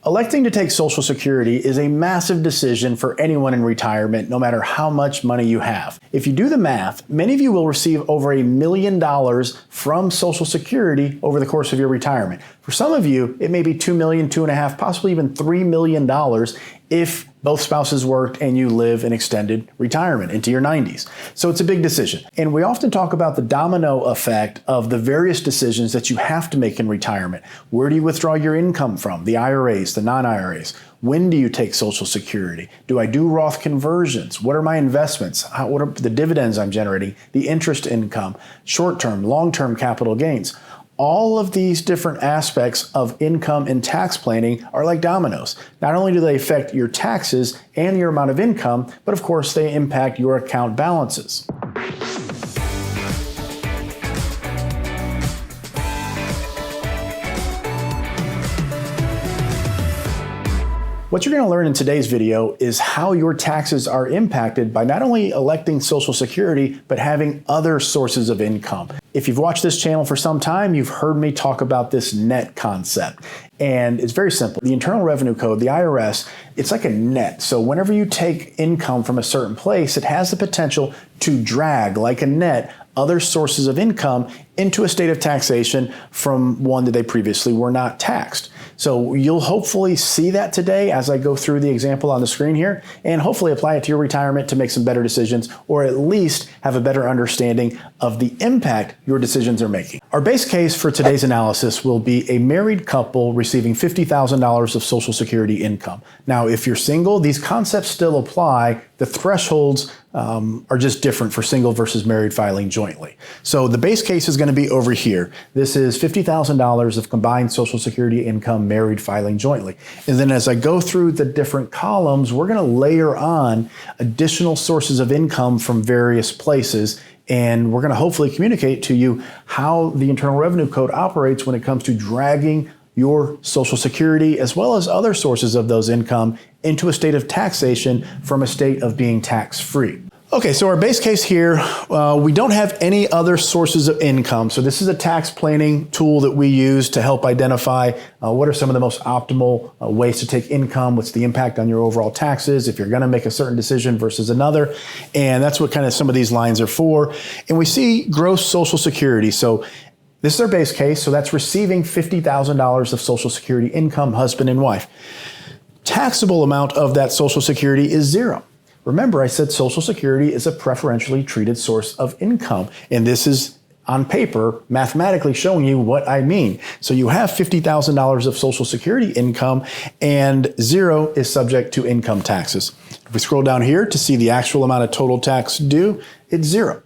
Electing to take Social Security is a massive decision for anyone in retirement, no matter how much money you have. If you do the math, many of you will receive over $1 million from Social Security over the course of your retirement. For some of you, it may be $2 million, $2.5 million, possibly even $3 million if both spouses worked and you live in extended retirement into your 90s. So it's a big decision. And we often talk about the domino effect of the various decisions that you have to make in retirement. Where do you withdraw your income from? The IRAs, the non-IRAs. When do you take Social Security? Do I do Roth conversions? What are my investments? What are the dividends I'm generating? The interest income, short-term, long-term capital gains. All of these different aspects of income and tax planning are like dominoes. Not only do they affect your taxes and your amount of income, but of course they impact your account balances. What you're going to learn in today's video is how your taxes are impacted by not only electing Social Security, but having other sources of income. If you've watched this channel for some time, you've heard me talk about this net concept. And it's very simple. The Internal Revenue Code, the IRS, it's like a net. So whenever you take income from a certain place, it has the potential to drag, like a net, other sources of income into a state of taxation from one that they previously were not taxed. So you'll hopefully see that today as I go through the example on the screen here, and hopefully apply it to your retirement to make some better decisions, or at least have a better understanding of the impact your decisions are making. Our base case for today's analysis will be a married couple receiving $50,000 of Social Security income. Now, if you're single, these concepts still apply. The thresholds are just different for single versus married filing jointly. So the base case is going to be over here. This is $50,000 of combined Social Security income married filing jointly. And then as I go through the different columns, we're going to layer on additional sources of income from various places. And we're going to hopefully communicate to you how the Internal Revenue Code operates when it comes to dragging your Social Security, as well as other sources of those income, into a state of taxation from a state of being tax-free. Okay, so our base case here, we don't have any other sources of income. So this is a tax planning tool that we use to help identify what are some of the most optimal ways to take income, what's the impact on your overall taxes, if you're gonna make a certain decision versus another. And that's what kind of some of these lines are for. And we see gross Social Security. So this is our base case, so that's receiving $50,000 of Social Security income, husband and wife. Taxable amount of that Social Security is zero. Remember, I said Social Security is a preferentially treated source of income, and this is on paper, mathematically showing you what I mean. So you have $50,000 of Social Security income, and zero is subject to income taxes. If we scroll down here to see the actual amount of total tax due, it's zero.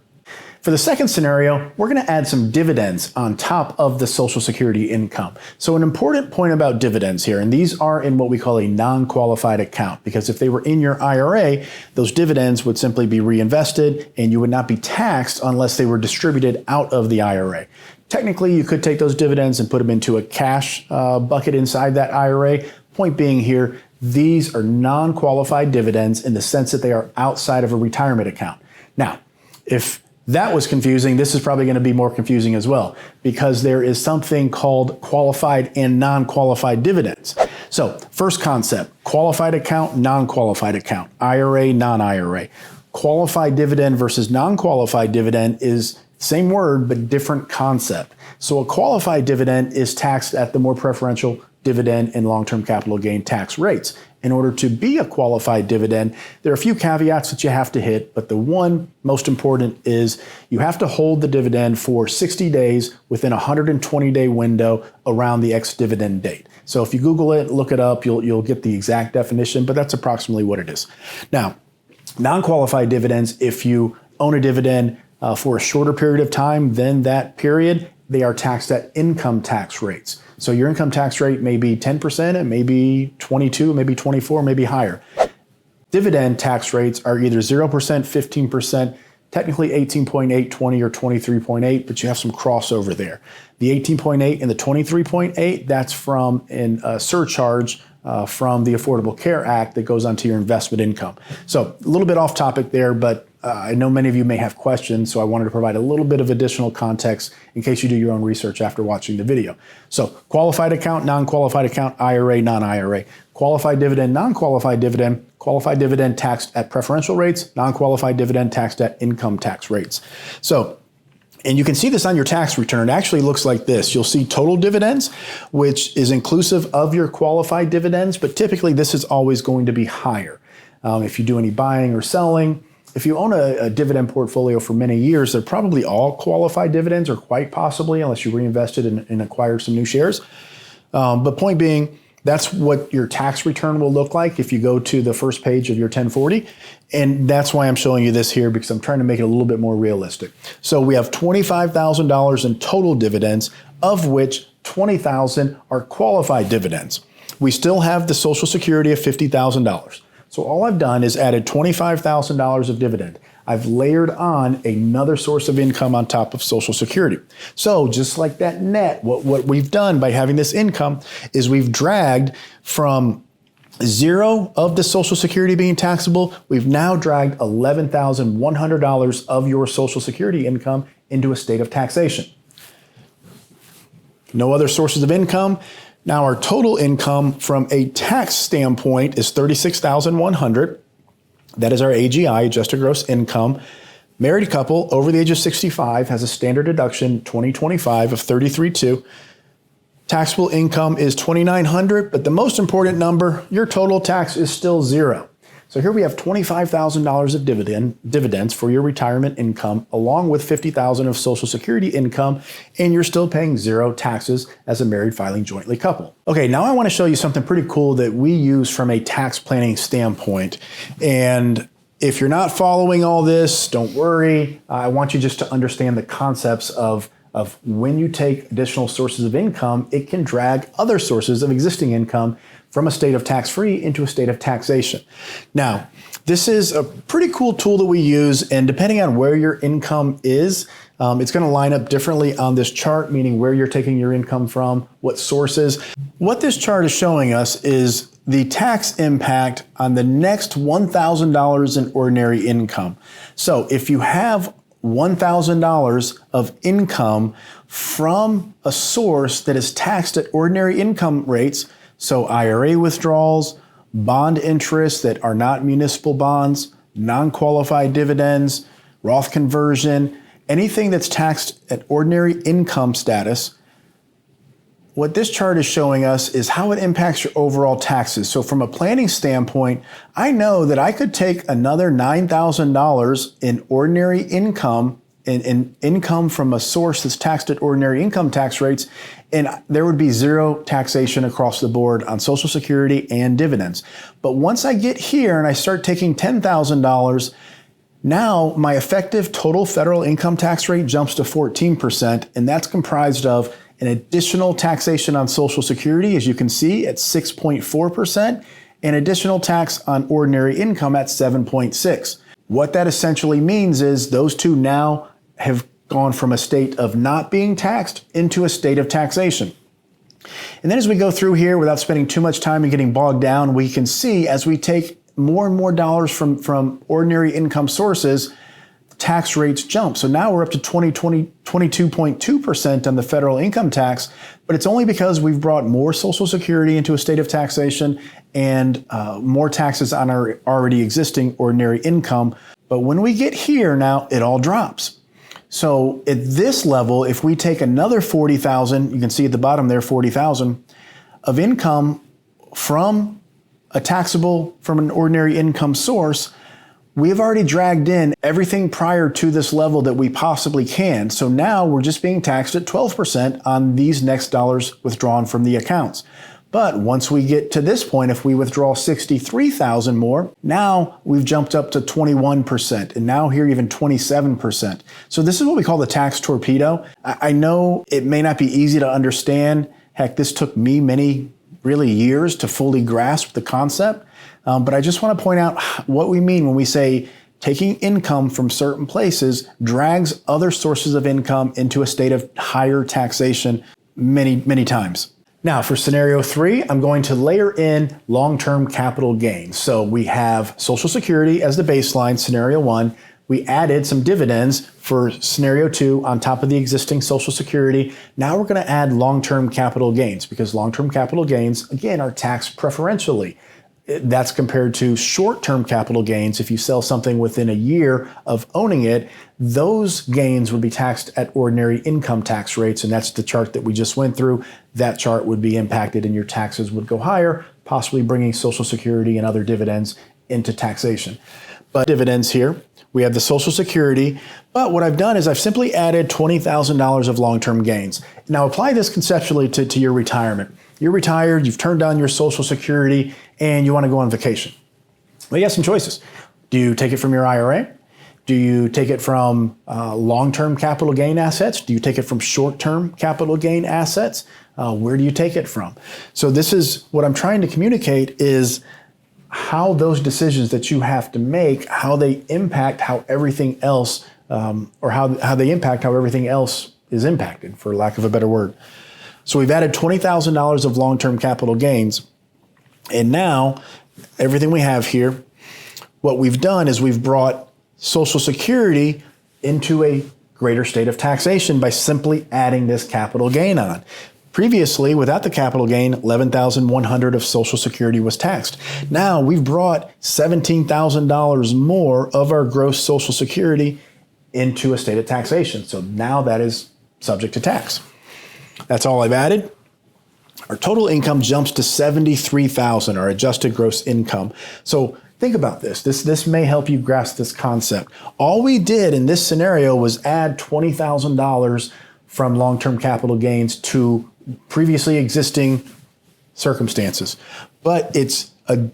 For the second scenario, we're going to add some dividends on top of the Social Security income. So an important point about dividends here, and these are in what we call a non-qualified account, because if they were in your IRA, those dividends would simply be reinvested and you would not be taxed unless they were distributed out of the IRA. Technically, you could take those dividends and put them into a cash bucket inside that IRA. Point being here, these are non-qualified dividends in the sense that they are outside of a retirement account. Now, if that was confusing, this is probably going to be more confusing as well, because there is something called qualified and non-qualified dividends. So first concept, qualified account, non-qualified account, IRA, non-IRA. Qualified dividend versus non-qualified dividend is same word, but different concept. So a qualified dividend is taxed at the more preferential dividend and long-term capital gain tax rates. In order to be a qualified dividend, there are a few caveats that you have to hit, but the one most important is you have to hold the dividend for 60 days within a 120-day window around the ex-dividend date. So if you Google it, look it up, you'll get the exact definition, but that's approximately what it is. Now, non-qualified dividends, if you own a dividend for a shorter period of time than that period, they are taxed at income tax rates. So your income tax rate may be 10%, it may be 22, maybe 24, maybe higher. Dividend tax rates are either 0%, 15%, technically 18.8, 20, or 23.8, but you have some crossover there. The 18.8 and the 23.8, that's from a surcharge from the Affordable Care Act that goes onto your investment income. So a little bit off topic there, but I know many of you may have questions, so I wanted to provide a little bit of additional context in case you do your own research after watching the video. So qualified account, non-qualified account, IRA, non-IRA, qualified dividend, non-qualified dividend, qualified dividend taxed at preferential rates, non-qualified dividend taxed at income tax rates. So, and you can see this on your tax return. It actually looks like this. You'll see total dividends, which is inclusive of your qualified dividends, but typically this is always going to be higher. If you do any buying or selling, if you own a dividend portfolio for many years, they're probably all qualified dividends, or quite possibly, unless you reinvested and acquired some new shares. But point being, that's what your tax return will look like if you go to the first page of your 1040. And that's why I'm showing you this here, because I'm trying to make it a little bit more realistic. So we have $25,000 in total dividends, of which $20,000 are qualified dividends. We still have the Social Security of $50,000. So all I've done is added $25,000 of dividend. I've layered on another source of income on top of Social Security. So just like that net, what we've done by having this income is we've dragged from zero of the Social Security being taxable, we've now dragged $11,100 of your Social Security income into a state of taxation. No other sources of income. Now our total income from a tax standpoint is $36,100. That is our AGI, adjusted gross income. Married couple over the age of 65 has a standard deduction 2025 of $33,200. Taxable income is $2,900, but the most important number, your total tax is still zero. So here we have $25,000 of dividends for your retirement income, along with $50,000 of Social Security income, and you're still paying zero taxes as a married filing jointly couple. Okay, now I want to show you something pretty cool that we use from a tax planning standpoint. And if you're not following all this, don't worry. I want you just to understand the concepts of when you take additional sources of income, it can drag other sources of existing income from a state of tax-free into a state of taxation. Now, this is a pretty cool tool that we use, and depending on where your income is, it's going to line up differently on this chart, meaning where you're taking your income from, what sources. What this chart is showing us is the tax impact on the next $1,000 in ordinary income. So if you have $1,000 of income from a source that is taxed at ordinary income rates, so IRA withdrawals, bond interests that are not municipal bonds, non-qualified dividends, Roth conversion, anything that's taxed at ordinary income status, what this chart is showing us is how it impacts your overall taxes. So from a planning standpoint, I know that I could take another $9,000 in ordinary income, in income from a source that's taxed at ordinary income tax rates, and there would be zero taxation across the board on Social Security and dividends. But once I get here and I start taking $10,000, now my effective total federal income tax rate jumps to 14%, and that's comprised of an additional taxation on Social Security, as you can see, at 6.4%, and additional tax on ordinary income at 7.6%. What that essentially means is those two now have gone from a state of not being taxed into a state of taxation. And then as we go through here, without spending too much time and getting bogged down, we can see as we take more and more dollars from ordinary income sources, tax rates jump. So now we're up to 22.2% on the federal income tax, but it's only because we've brought more Social Security into a state of taxation and more taxes on our already existing ordinary income. But when we get here now, it all drops. So at this level, if we take another 40,000, you can see at the bottom there, 40,000 of income from from an ordinary income source, we've already dragged in everything prior to this level that we possibly can. So now we're just being taxed at 12% on these next dollars withdrawn from the accounts. But once we get to this point, if we withdraw 63,000 more, now we've jumped up to 21%, and now here even 27%. So this is what we call the tax torpedo. I know it may not be easy to understand. Heck, this took me many really years to fully grasp the concept. But I just want to point out what we mean when we say taking income from certain places drags other sources of income into a state of higher taxation many, many times. Now for scenario 3, I'm going to layer in long-term capital gains. So we have Social Security as the baseline, scenario 1. We added some dividends for scenario 2 on top of the existing Social Security. Now we're going to add long-term capital gains because long-term capital gains, again, are taxed preferentially. That's compared to short-term capital gains. If you sell something within a year of owning it, those gains would be taxed at ordinary income tax rates, and that's the chart that we just went through. That chart would be impacted and your taxes would go higher, possibly bringing Social Security and other dividends into taxation. But dividends here, we have the Social Security, but what I've done is I've simply added $20,000 of long-term gains. Now apply this conceptually to your retirement. You're retired, you've turned down your Social Security, and you want to go on vacation. Well, you have some choices. Do you take it from your IRA? Do you take it from long-term capital gain assets? Do you take it from short-term capital gain assets? Where do you take it from? So this is what I'm trying to communicate is how those decisions that you have to make, how they impact how everything else, or how they impact how everything else is impacted, for lack of a better word. So we've added $20,000 of long-term capital gains. And now everything we have here, what we've done is we've brought Social Security into a greater state of taxation by simply adding this capital gain on. Previously, without the capital gain, $11,100 of Social Security was taxed. Now we've brought $17,000 more of our gross Social Security into a state of taxation. So now that is subject to tax. That's all I've added. Our total income jumps to $73,000, our adjusted gross income. So think about this. This may help you grasp this concept. All we did in this scenario was add $20,000 from long-term capital gains to previously existing circumstances. But it's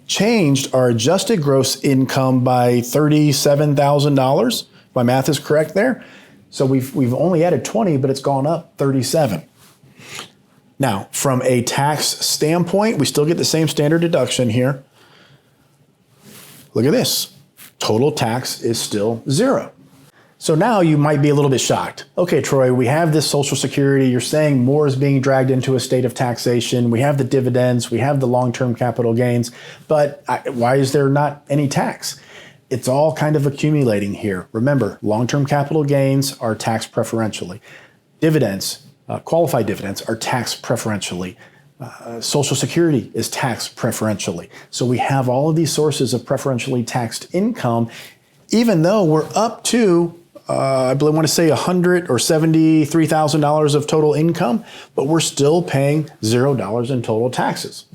changed our adjusted gross income by $37,000. My math is correct there. So we've only added 20, but it's gone up 37. Now, from a tax standpoint, we still get the same standard deduction here. Look at this. Total tax is still 0. So now you might be a little bit shocked. Okay, Troy, we have this Social Security. You're saying more is being dragged into a state of taxation. We have the dividends. We have the long-term capital gains. But why is there not any tax? It's all kind of accumulating here. Remember, long-term capital gains are taxed preferentially. Dividends, qualified dividends, are taxed preferentially. Social Security is taxed preferentially. So we have all of these sources of preferentially taxed income, even though we're up to, I want to say $100,000 or $73,000 of total income, but we're still paying $0 in total taxes.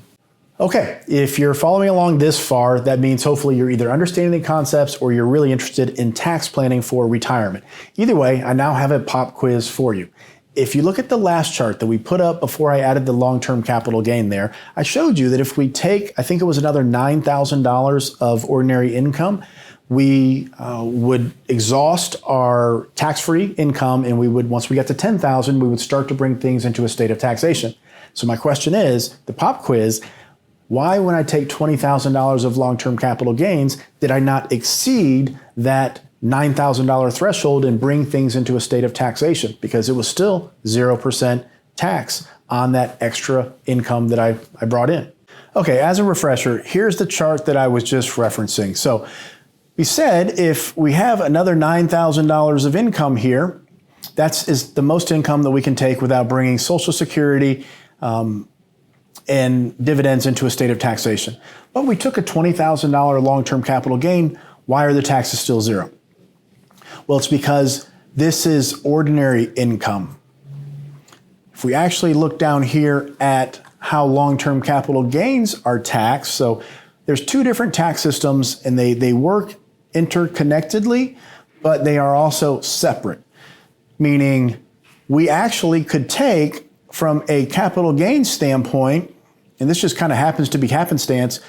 Okay, if you're following along this far, that means hopefully you're either understanding the concepts or you're really interested in tax planning for retirement. Either way, I now have a pop quiz for you. If you look at the last chart that we put up before I added the long-term capital gain there, I showed you that if we take, I think it was another $9,000 of ordinary income, we would exhaust our tax-free income, and we would, once we got to $10,000, we would start to bring things into a state of taxation. So my question is, the pop quiz, why when I take $20,000 of long-term capital gains, did I not exceed that $9,000 threshold and bring things into a state of taxation? Because it was still 0% tax on that extra income that I brought in. Okay, as a refresher, here's the chart that I was just referencing. So we said if we have another $9,000 of income here, is the most income that we can take without bringing Social Security and dividends into a state of taxation. But we took a $20,000 long-term capital gain. Why are the taxes still 0? Well, it's because this is ordinary income. If we actually look down here at how long-term capital gains are taxed, so there's two different tax systems and they work interconnectedly, but they are also separate, meaning we actually could take from a capital gains standpoint, and this just kind of happens to be happenstance,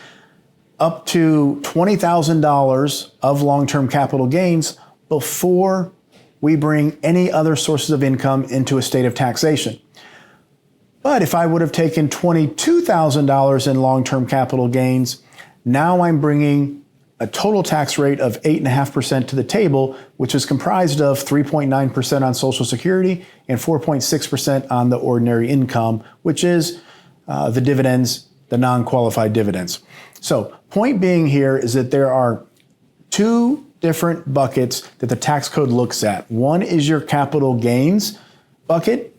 up to $20,000 of long-term capital gains before we bring any other sources of income into a state of taxation. But if I would have taken $22,000 in long-term capital gains, now I'm bringing a total tax rate of 8.5% to the table, which is comprised of 3.9% on Social Security and 4.6% on the ordinary income, which is the dividends, the non-qualified dividends. So point being here is that there are two different buckets that the tax code looks at. One is your capital gains bucket,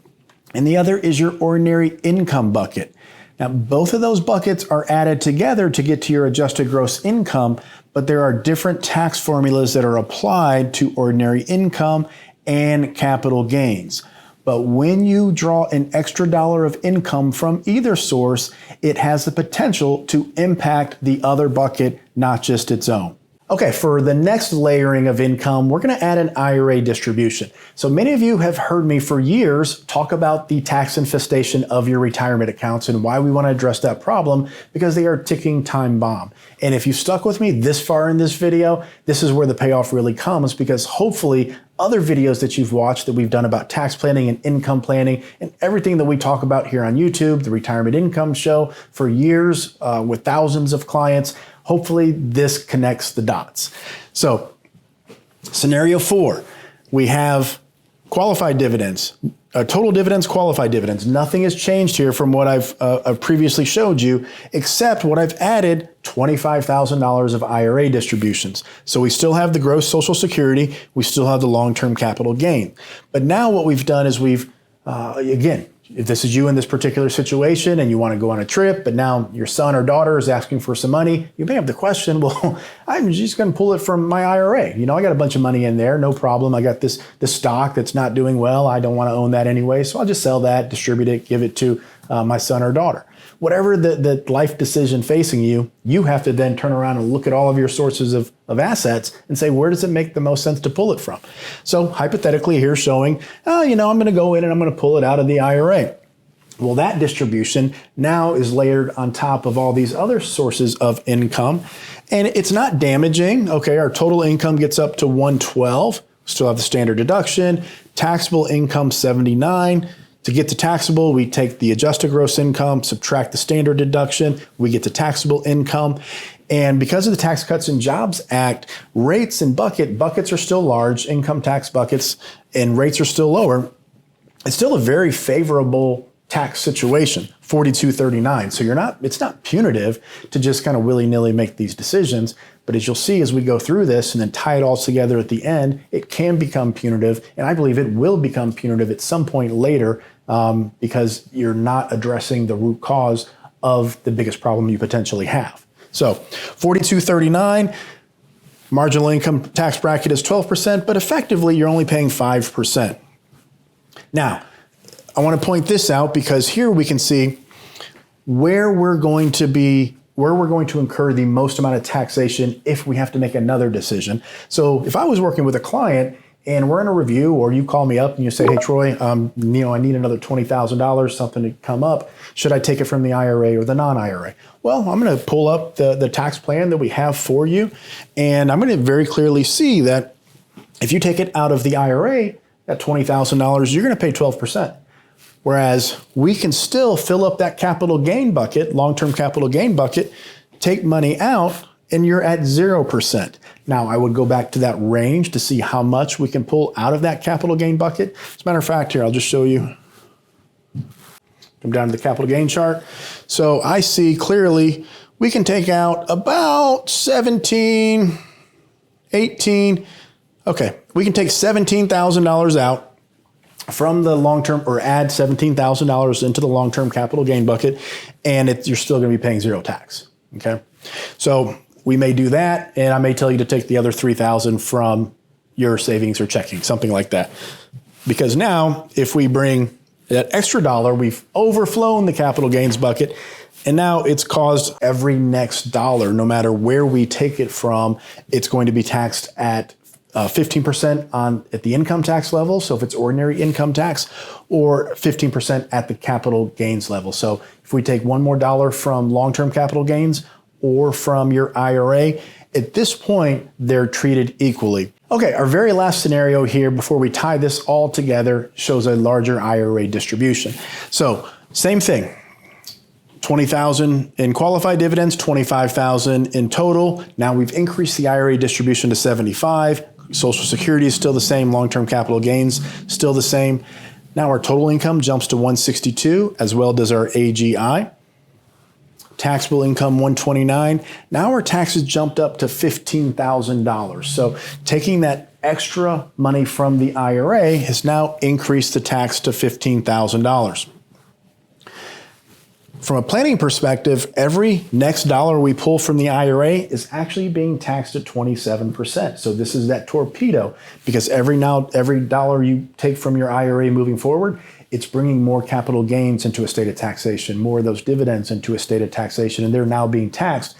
and the other is your ordinary income bucket. Now, both of those buckets are added together to get to your adjusted gross income, but there are different tax formulas that are applied to ordinary income and capital gains. But when you draw an extra dollar of income from either source, it has the potential to impact the other bucket, not just its own. Okay, for the next layering of income, we're going to add an IRA distribution. So many of you have heard me for years talk about the tax infestation of your retirement accounts and why we want to address that problem, because they are a ticking time bomb. And if you stuck with me this far in this video, this is where the payoff really comes, because hopefully other videos that you've watched that we've done about tax planning and income planning and everything that we talk about here on YouTube, the Retirement Income Show for years with thousands of clients, hopefully this connects the dots. So scenario 4, we have qualified dividends, total dividends, qualified dividends. Nothing has changed here from what I've previously showed you, except what I've added, $25,000 of IRA distributions. So we still have the gross Social Security, we still have the long-term capital gain. But now what we've done is we've, again, if this is you in this particular situation and you want to go on a trip, but now your son or daughter is asking for some money, you may have the question, well, I'm just going to pull it from my IRA. You know, I got a bunch of money in there, no problem. I got this stock that's not doing well. I don't want to own that anyway, so I'll just sell that, distribute it, give it to my son or daughter. Whatever the life decision facing you, you have to then turn around and look at all of your sources of assets and say, where does it make the most sense to pull it from? So hypothetically here showing, I'm going to go in and I'm going to pull it out of the IRA. Well, that distribution now is layered on top of all these other sources of income, and it's not damaging. Okay, our total income gets up to 112. Still have the standard deduction, taxable income 79. To get to taxable, we take the adjusted gross income, subtract the standard deduction, we get to taxable income. And because of the Tax Cuts and Jobs Act, rates and buckets are still large, income tax buckets, and rates are still lower. It's still a very favorable tax situation, 4239. So it's not punitive to just kind of willy-nilly make these decisions. But as you'll see as we go through this and then tie it all together at the end, it can become punitive. And I believe it will become punitive at some point later because you're not addressing the root cause of the biggest problem you potentially have. So 4239, marginal income tax bracket is 12%, but effectively you're only paying 5%. Now, I want to point this out because here we can see where we're going to incur the most amount of taxation if we have to make another decision. So if I was working with a client and we're in a review, or you call me up and you say, hey, Troy, I need another $20,000, something to come up. Should I take it from the IRA or the non-IRA? Well, I'm going to pull up the tax plan that we have for you, and I'm going to very clearly see that if you take it out of the IRA, that $20,000, you're going to pay 12%. Whereas we can still fill up that capital gain bucket, long-term capital gain bucket, take money out, and you're at 0%. Now, I would go back to that range to see how much we can pull out of that capital gain bucket. As a matter of fact, here, I'll just show you. Come down to the capital gain chart. So I see clearly we can take out about 17, 18. Okay, we can take $17,000 out from the long-term, or add $17,000 into the long-term capital gain bucket, and you're still going to be paying zero tax. Okay, so we may do that, and I may tell you to take the other $3,000 from your savings or checking, something like that. Because now, if we bring that extra dollar, we've overflown the capital gains bucket, and now it's caused every next dollar, no matter where we take it from, it's going to be taxed at 15% at the income tax level, so if it's ordinary income tax, or 15% at the capital gains level. So if we take one more dollar from long-term capital gains or from your IRA, at this point, they're treated equally. Okay, our very last scenario here before we tie this all together shows a larger IRA distribution. So same thing. $20,000 in qualified dividends, $25,000 in total. Now we've increased the IRA distribution to $75,000. Social Security is still the same. Long-term capital gains still the same. Now our total income jumps to $162,000, as well does our AGI. taxable income 129. Now our taxes jumped up to $15,000. So taking that extra money from the IRA has now increased the tax to $15,000. From a planning perspective, every next dollar we pull from the IRA is actually being taxed at 27%. So this is that torpedo, because every dollar you take from your IRA moving forward, it's bringing more capital gains into a state of taxation, more of those dividends into a state of taxation, and they're now being taxed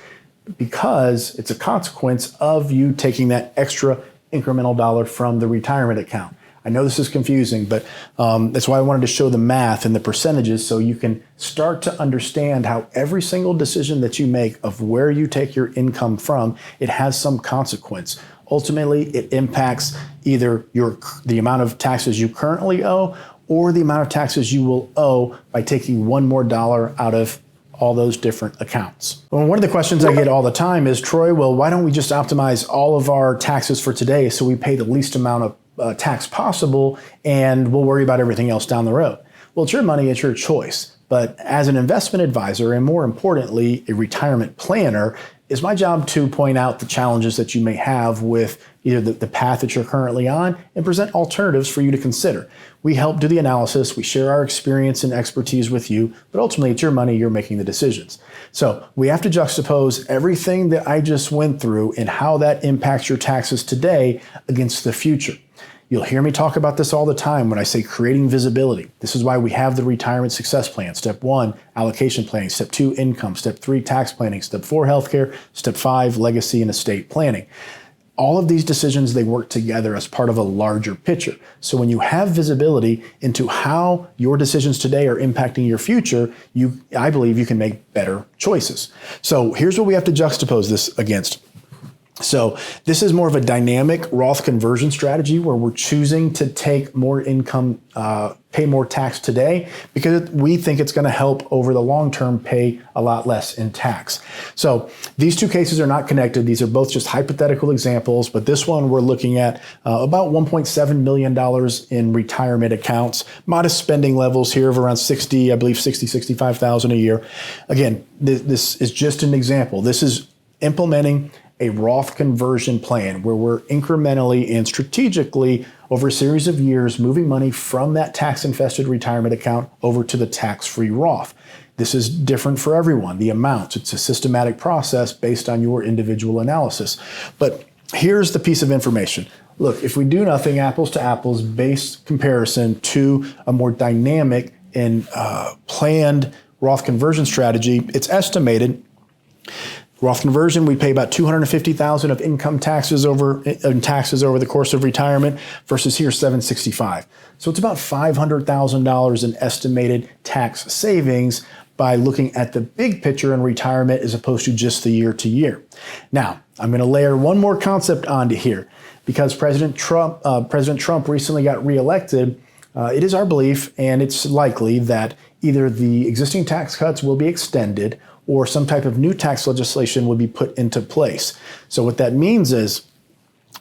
because it's a consequence of you taking that extra incremental dollar from the retirement account. I know this is confusing, but that's why I wanted to show the math and the percentages so you can start to understand how every single decision that you make of where you take your income from, it has some consequence. Ultimately, it impacts either the amount of taxes you currently owe or the amount of taxes you will owe by taking one more dollar out of all those different accounts. Well, one of the questions I get all the time is, Troy, well, why don't we just optimize all of our taxes for today so we pay the least amount of tax possible and we'll worry about everything else down the road? Well, it's your money, it's your choice. But as an investment advisor, and more importantly, a retirement planner, it's my job to point out the challenges that you may have with either the path that you're currently on and present alternatives for you to consider. We help do the analysis, we share our experience and expertise with you, but ultimately it's your money, you're making the decisions. So we have to juxtapose everything that I just went through and how that impacts your taxes today against the future. You'll hear me talk about this all the time when I say creating visibility. This is why we have the retirement success plan. Step 1, allocation planning. Step 2, income. Step 3, tax planning. Step 4, healthcare. Step 5, legacy and estate planning. All of these decisions, they work together as part of a larger picture. So when you have visibility into how your decisions today are impacting your future, I believe you can make better choices. So here's what we have to juxtapose this against. So this is more of a dynamic Roth conversion strategy where we're choosing to take more income, pay more tax today because we think it's going to help over the long term pay a lot less in tax. So these two cases are not connected. These are both just hypothetical examples, but this one we're looking at about $1.7 million in retirement accounts, modest spending levels here of around 65,000 a year. Again, this is just an example. This is implementing a Roth conversion plan where we're incrementally and strategically over a series of years moving money from that tax-infested retirement account over to the tax-free Roth. This is different for everyone. The amounts, it's a systematic process based on your individual analysis. But here's the piece of information. Look, if we do nothing apples to apples based comparison to a more dynamic and planned Roth conversion strategy, it's estimated Roth conversion, we pay about $250,000 of income taxes over the course of retirement versus here $765,000. So it's about $500,000 in estimated tax savings by looking at the big picture in retirement as opposed to just the year to year. Now, I'm going to layer one more concept onto here because President Trump recently got reelected. It is our belief, and it's likely, that either the existing tax cuts will be extended or some type of new tax legislation will be put into place. So what that means is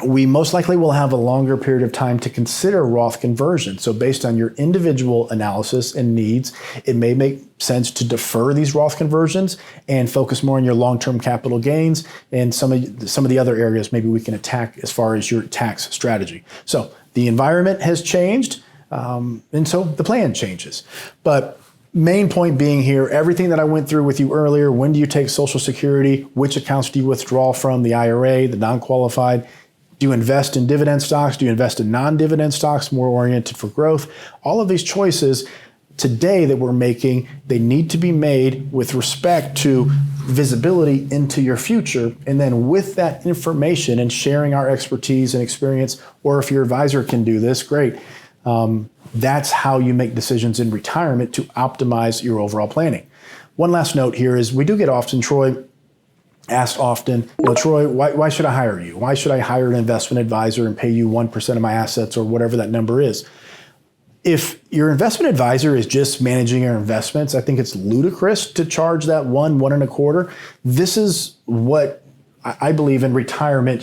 we most likely will have a longer period of time to consider Roth conversion. So based on your individual analysis and needs, it may make sense to defer these Roth conversions and focus more on your long-term capital gains and some of the other areas maybe we can attack as far as your tax strategy. So the environment has changed, and so the plan changes. But main point being here, everything that I went through with you earlier, when do you take Social Security? Which accounts do you withdraw from? The IRA, the non-qualified? Do you invest in dividend stocks? Do you invest in non-dividend stocks, more oriented for growth? All of these choices today that we're making, they need to be made with respect to visibility into your future. And then with that information and sharing our expertise and experience, or if your advisor can do this, great. That's how you make decisions in retirement to optimize your overall planning. One last note here is we do get asked often, Troy, why should I hire you? Why should I hire an investment advisor and pay you 1% of my assets or whatever that number is? If your investment advisor is just managing your investments, I think it's ludicrous to charge that 1.25. This is what I believe in retirement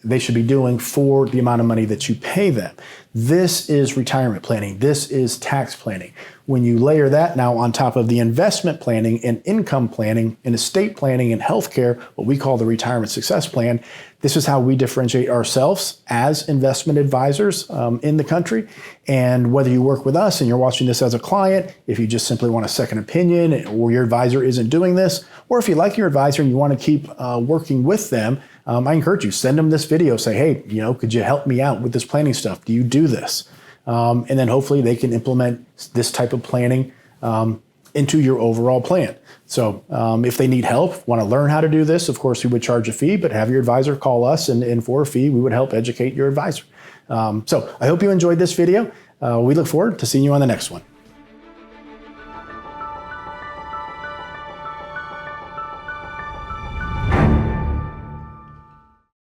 they should be doing for the amount of money that you pay them. This is retirement planning. This is tax planning. When you layer that now on top of the investment planning and income planning and estate planning and healthcare, what we call the retirement success plan, this is how we differentiate ourselves as investment advisors in the country. And whether you work with us and you're watching this as a client, if you just simply want a second opinion or your advisor isn't doing this, or if you like your advisor and you want to keep working with them, I encourage you, send them this video, say, hey, could you help me out with this planning stuff? Do you do this? And then hopefully they can implement this type of planning into your overall plan. So if they need help, want to learn how to do this, of course, we would charge a fee, but have your advisor call us and for a fee, we would help educate your advisor. So I hope you enjoyed this video. We look forward to seeing you on the next one.